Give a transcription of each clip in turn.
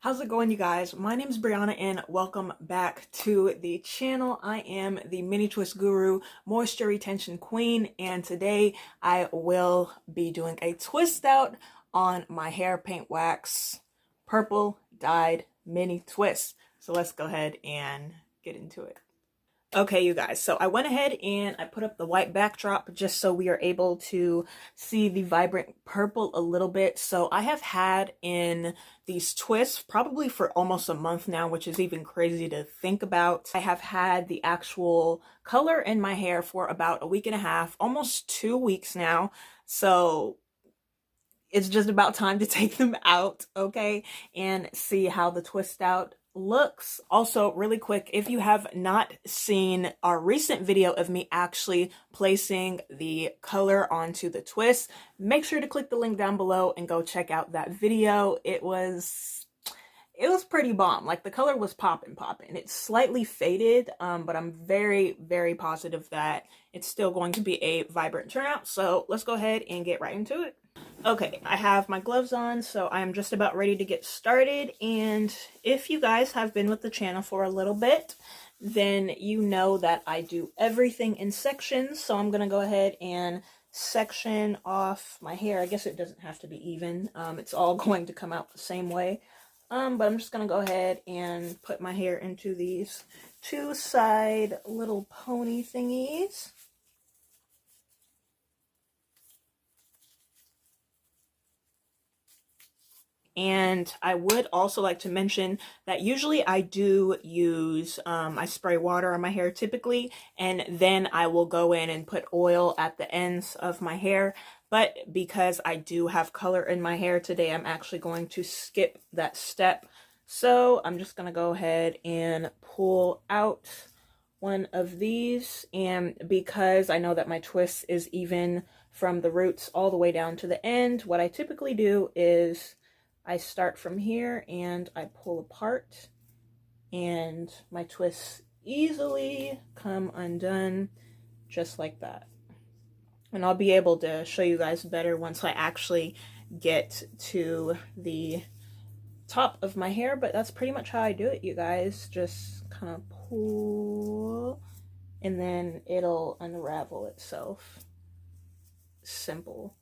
How's it going, you guys? My name is Brianna and welcome back to the channel. I am the mini twist guru, moisture retention queen, and today I will be doing a twist out on my hair paint wax purple dyed mini twist. So let's go ahead and get into it. Okay, you guys, so I went ahead and I put up the white backdrop just so we are able to see the vibrant purple a little bit. So I have had in these twists probably for almost a month now, which is even crazy to think about. I have had the actual color in my hair for about a week and a half, almost 2 weeks now. So it's just about time to take them out, okay, and see how the twist out looks. Also, really quick, if you have not seen our recent video of me actually placing the color onto the twist, make sure to click the link down below and go check out that video. It was pretty bomb. Like, the color was popping. It's slightly faded, but I'm very positive that it's still going to be a vibrant turnout. So let's go ahead and get right into it. Okay, I have my gloves on, so I'm just about ready to get started. And if you guys have been with the channel for a little bit, then you know that I do everything in sections. So I'm gonna go ahead and section off my hair. I guess it doesn't have to be even. It's all going to come out the same way. But I'm just gonna go ahead and put my hair into these two side little pony thingies. And I would also like to mention that usually I do use, I spray water on my hair typically, and then I will go in and put oil at the ends of my hair. But because I do have color in my hair today, I'm actually going to skip that step. So I'm just going to go ahead and pull out one of these. And because I know that my twist is even from the roots all the way down to the end, what I typically do is I start from here and I pull apart, and my twists easily come undone just like that. And I'll be able to show you guys better once I actually get to the top of my hair, but that's pretty much how I do it, you guys. Just kind of pull and then it'll unravel itself. Simple.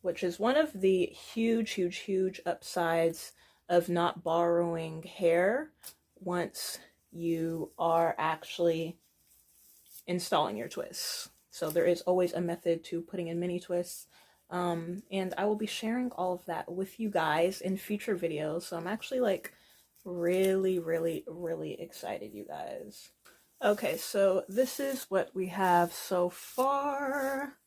Which is one of the huge upsides of not borrowing hair once you are actually installing your twists. So there is always a method to putting in mini twists. And I will be sharing all of that with you guys in future videos. So I'm actually like really excited, you guys. Okay, so this is what we have so far.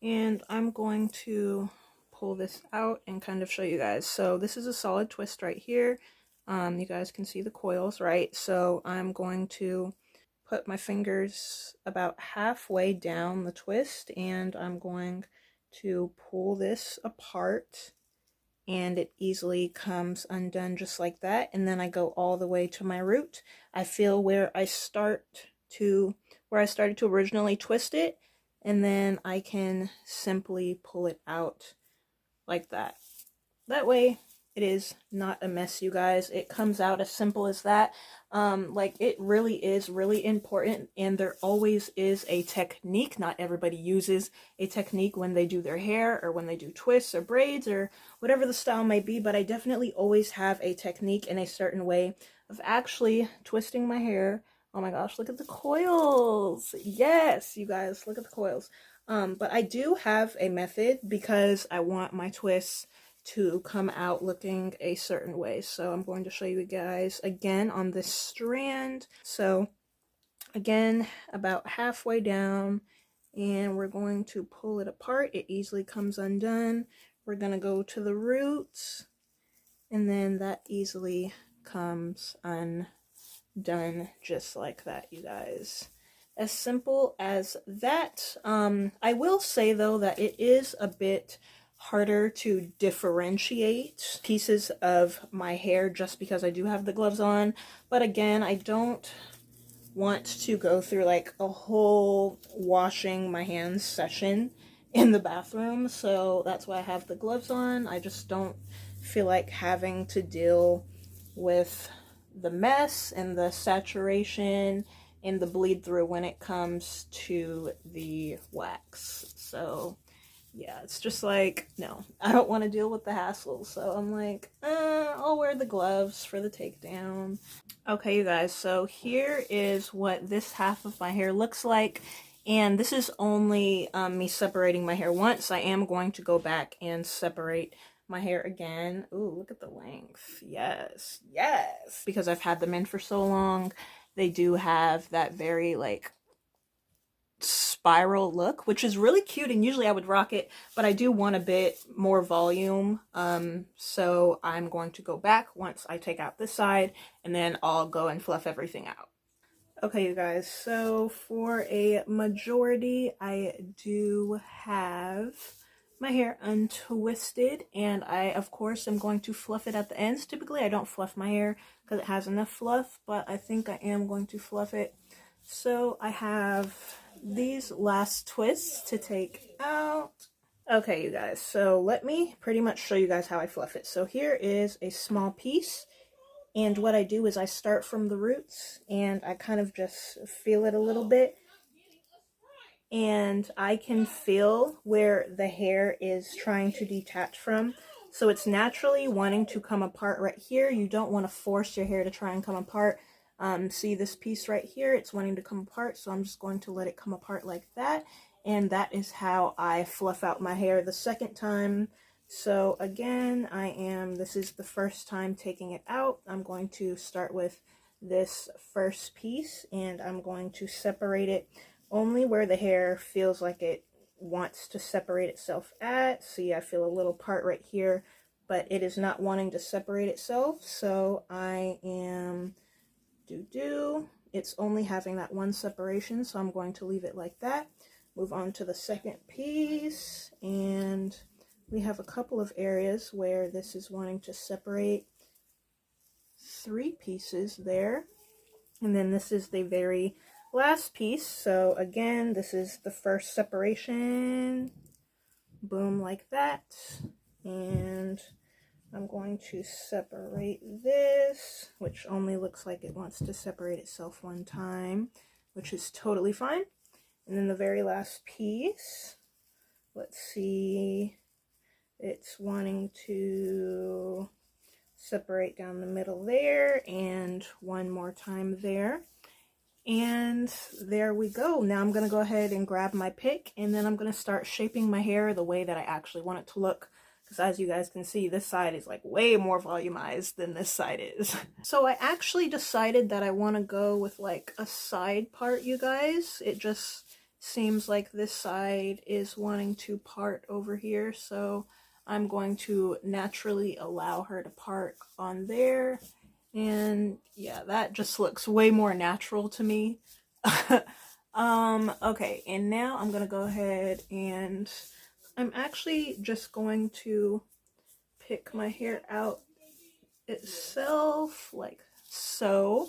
And I'm going to pull this out and kind of show you guys. So this is a solid twist right here. You guys can see the coils, right? So I'm going to put my fingers about halfway down the twist, and I'm going to pull this apart, and it easily comes undone just like that. And then I go all the way to my root. I feel where I started to originally twist it, and then I can simply pull it out like that. That way it is not a mess, you guys. It comes out as simple as that. Like, it really is really important, and there always is a technique. Not everybody uses a technique when they do their hair or when they do twists or braids or whatever the style may be, but I definitely always have a technique in a certain way of actually twisting my hair. Oh my gosh, look at the coils. Yes, you guys, look at the coils. But I do have a method because I want my twists to come out looking a certain way. So I'm going to show you guys again on this strand. So again, about halfway down, and we're going to pull it apart. It easily comes undone. We're going to go to the roots, and then that easily comes undone just like that, you guys. As simple as that. I will say though that it is a bit harder to differentiate pieces of my hair just because I do have the gloves on. But again, I don't want to go through like a whole washing my hands session in the bathroom, so that's why I have the gloves on. I just don't feel like having to deal with the mess and the saturation and the bleed through when it comes to the wax. So yeah, it's just like, no, I don't want to deal with the hassle. So I'm like, I'll wear the gloves for the takedown. Okay, you guys, so here is what this half of my hair looks like. And this is only me separating my hair once. I am going to go back and separate my hair again. Ooh, look at the length. Yes, yes. Because I've had them in for so long, they do have that very, like, spiral look, which is really cute, and usually I would rock it, but I do want a bit more volume, so I'm going to go back once I take out this side, and then I'll go and fluff everything out. Okay, you guys, so for a majority, I do have my hair untwisted, and I, of course, am going to fluff it at the ends. Typically, I don't fluff my hair because it has enough fluff, but I think I am going to fluff it. So I have these last twists to take out. Okay, you guys, so let me pretty much show you guys how I fluff it. So here is a small piece, and what I do is I start from the roots, and I kind of just feel it a little bit, and I can feel where the hair is trying to detach from. So it's naturally wanting to come apart right here. You don't want to force your hair to try and come apart. See this piece right here, it's wanting to come apart, so I'm just going to let it come apart like that, and that is how I fluff out my hair the second time. So again, this is the first time taking it out. I'm going to start with this first piece, and I'm going to separate it only where the hair feels like it wants to separate itself at. See, I feel a little part right here, but it is not wanting to separate itself, so I am it's only having that one separation, so I'm going to leave it like that. Move on to the second piece, and we have a couple of areas where this is wanting to separate. 3 pieces there, and then this is the very last piece. So again, this is the first separation, boom, like that, and I'm going to separate this, which only looks like it wants to separate itself one time, which is totally fine. And then the very last piece, let's see, it's wanting to separate down the middle there, and one more time there. And there we go. Now I'm going to go ahead and grab my pick, and then I'm going to start shaping my hair the way that I actually want it to look. Because as you guys can see, this side is like way more volumized than this side is. So I actually decided that I want to go with like a side part, you guys. It just seems like this side is wanting to part over here. So I'm going to naturally allow her to part on there. And yeah, that just looks way more natural to me. Okay, and now I'm gonna go ahead and I'm actually just going to pick my hair out itself, like so.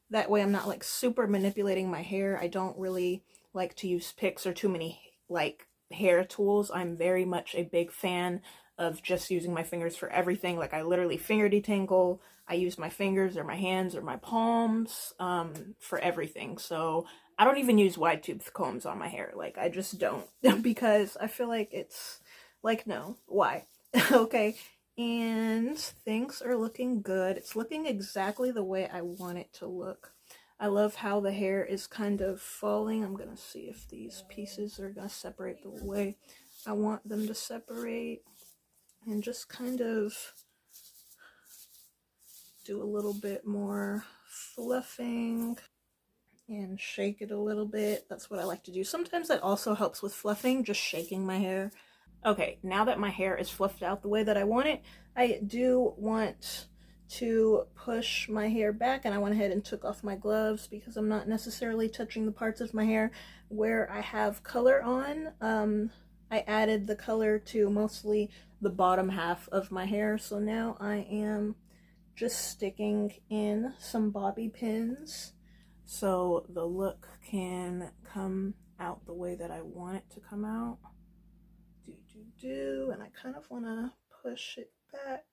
That way I'm not like super manipulating my hair. I don't really like to use picks or too many like hair tools. I'm very much a big fan of just using my fingers for everything. Like I literally finger detangle. I use my fingers or my hands or my palms for everything. So I don't even use wide tooth combs on my hair. Like I just don't because I feel like it's like, no, why? Okay. And things are looking good. It's looking exactly the way I want it to look. I love how the hair is kind of falling. I'm gonna see if these pieces are gonna separate the way I want them to separate, and just kind of do a little bit more fluffing and shake it a little bit. That's what I like to do. Sometimes that also helps with fluffing, just shaking my hair. Okay, now that my hair is fluffed out the way that I want it, I do want to push my hair back, and I went ahead and took off my gloves because I'm not necessarily touching the parts of my hair where I have color on. I added the color to mostly the bottom half of my hair, so now I am just sticking in some bobby pins so the look can come out the way that I want it to come out. And I kind of want to push it back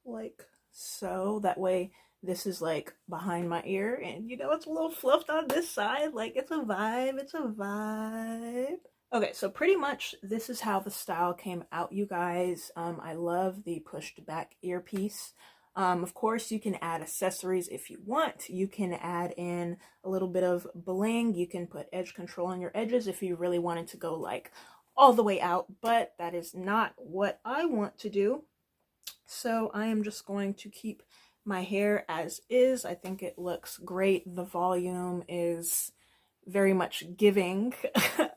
like so. That way this is like behind my ear, and you know, it's a little fluffed on this side. Like, it's a vibe, it's a vibe. Okay, so pretty much this is how the style came out, you guys. I love the pushed back earpiece. Of course, you can add accessories if you want. You can add in a little bit of bling. You can put edge control on your edges if you really wanted to go like all the way out, but that is not what I want to do. So I am just going to keep my hair as is. I think it looks great. The volume is very much giving.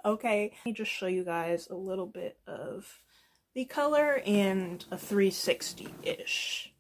Okay, let me just show you guys a little bit of the color and a 360-ish.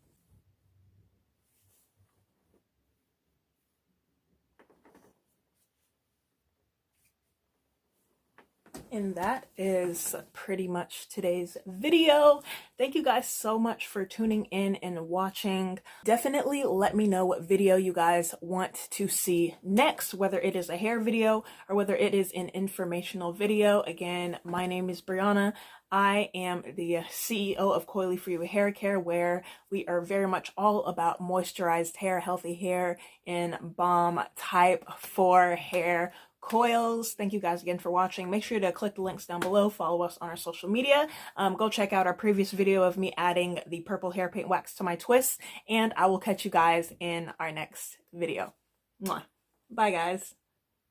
And that is pretty much today's video. Thank you guys so much for tuning in and watching. Definitely let me know what video you guys want to see next, whether it is a hair video or whether it is an informational video. Again, my name is Brianna. I am the CEO of Coily For You Hair Care, where we are very much all about moisturized hair, healthy hair, and bomb type 4 hair coils. Thank you guys again for watching. Make sure to click the links down below, follow us on our social media, go check out our previous video of me adding the purple hair paint wax to my twists, and I will catch you guys in our next video. Mwah. Bye guys.